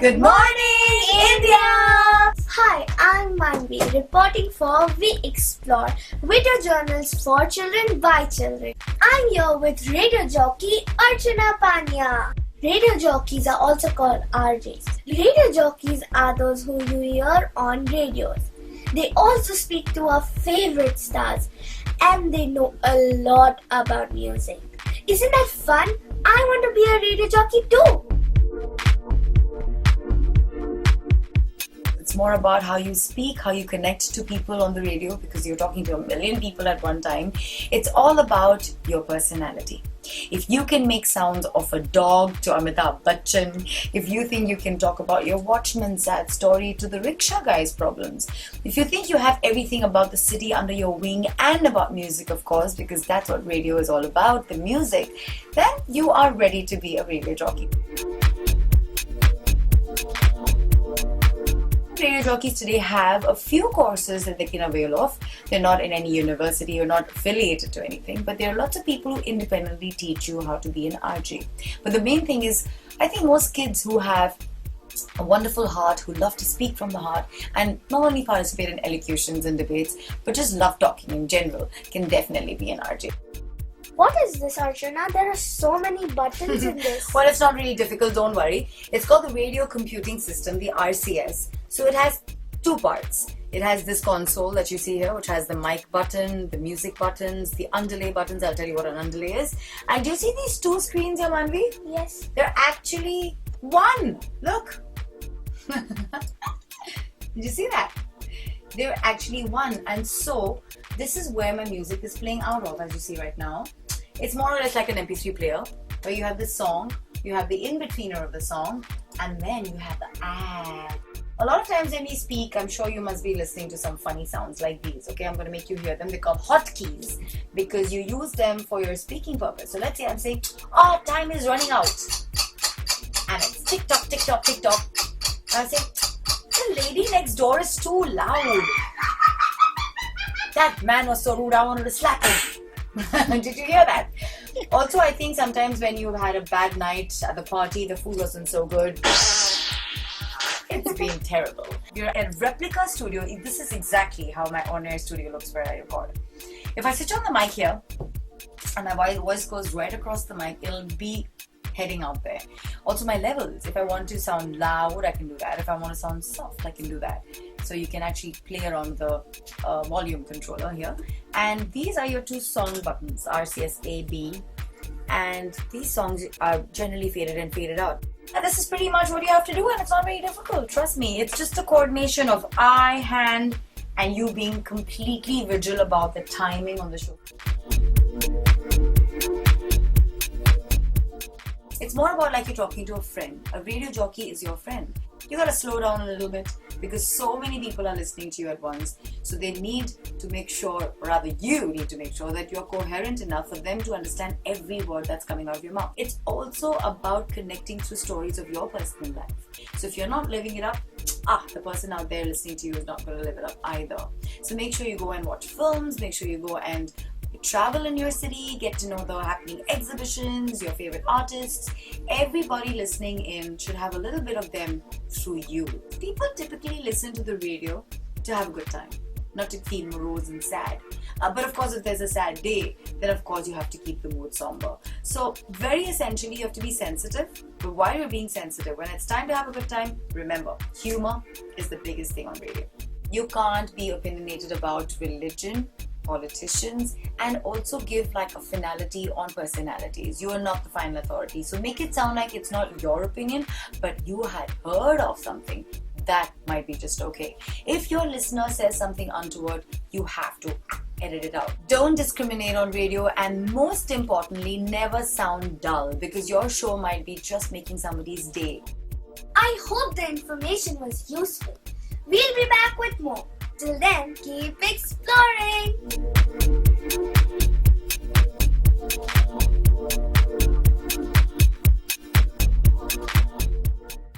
Good morning, India! Hi, I'm Manvi, reporting for We Explore, video journals for children by children. I'm here with radio jockey Archana Pania. Radio jockeys are also called RJs. Radio jockeys are those who you hear on radios. They also speak to our favorite stars and they know a lot about music. Isn't that fun? I want to be a radio jockey too. It's more about how you speak, how you connect to people on the radio, because you're talking to a million people at one time. It's all about your personality. If you can make sounds of a dog to Amitabh Bachchan, if you think you can talk about your watchman's sad story to the rickshaw guy's problems, if you think you have everything about the city under your wing and about music, of course, because that's what radio is all about, the music, then you are ready to be a radio jockey. Radio jockeys today have a few courses that they can avail of. They're not in any university or not affiliated to anything, but there are lots of people who independently teach you how to be an RJ. But the main thing is, I think most kids who have a wonderful heart, who love to speak from the heart and not only participate in elocutions and debates, but just love talking in general, can definitely be an RJ. What is this, Archana? There are so many buttons in this. Well, it's not really difficult, don't worry. It's called the Radio Computing System, the RCS. So it has two parts. It has this console that you see here, which has the mic button, the music buttons, the underlay buttons. I'll tell you what an underlay is. And do you see these two screens here, Manvi? Yes. They're actually one. Look. Did you see that? They're actually one. And so this is where my music is playing out of, as you see right now. It's more or less like an MP3 player, where you have the song, you have the in-betweener of the song, and then you have the ad. A lot of times when we speak, I'm sure you must be listening to some funny sounds like these. Okay, I'm going to make you hear them. They're called hotkeys because you use them for your speaking purpose. So let's say I'm saying, oh, time is running out. And it's tick-tock, tick-tock, tick-tock. And I say, the lady next door is too loud. That man was so rude, I wanted to slap him. Did you hear that? Also, I think sometimes when you've had a bad night at the party, the food wasn't so good. It's been terrible. You're at a replica studio. This is exactly how my on-air studio looks where I record. If I switch on the mic here, and my voice goes right across the mic, it'll be heading out there. Also my levels, if I want to sound loud, I can do that. If I want to sound soft, I can do that. So you can actually play around the volume controller here. And these are your two song buttons, RCS A, B. And these songs are generally faded and faded out. And this is pretty much what you have to do, and it's not very difficult, trust me. It's just a coordination of eye, hand, and you being completely vigilant about the timing on the show. It's more about like you're talking to a friend. A radio jockey is your friend. You gotta slow down a little bit because so many people are listening to you at once. So they need to make sure, or rather you need to make sure that you're coherent enough for them to understand every word that's coming out of your mouth. It's also about connecting through stories of your personal life. So if you're not living it up, the person out there listening to you is not going to live it up either. So make sure you go and watch films, make sure you go and travel in your city, get to know the happening exhibitions, your favorite artists. Everybody listening in should have a little bit of them through you. People typically listen to the radio to have a good time, not to feel morose and sad. But of course, if there's a sad day, then of course you have to keep the mood somber. So very essentially, you have to be sensitive. But while you're being sensitive, when it's time to have a good time, remember, humor is the biggest thing on radio. You can't be opinionated about religion, politicians, and also give like a finality on personalities. You are not the final authority. So make it sound like it's not your opinion, but you had heard of something. That might be just okay. If your listener says something untoward, you have to edit it out. Don't discriminate on radio, and most importantly, never sound dull because your show might be just making somebody's day. I hope the information was useful. We'll be back with more. Till then, keep exploring!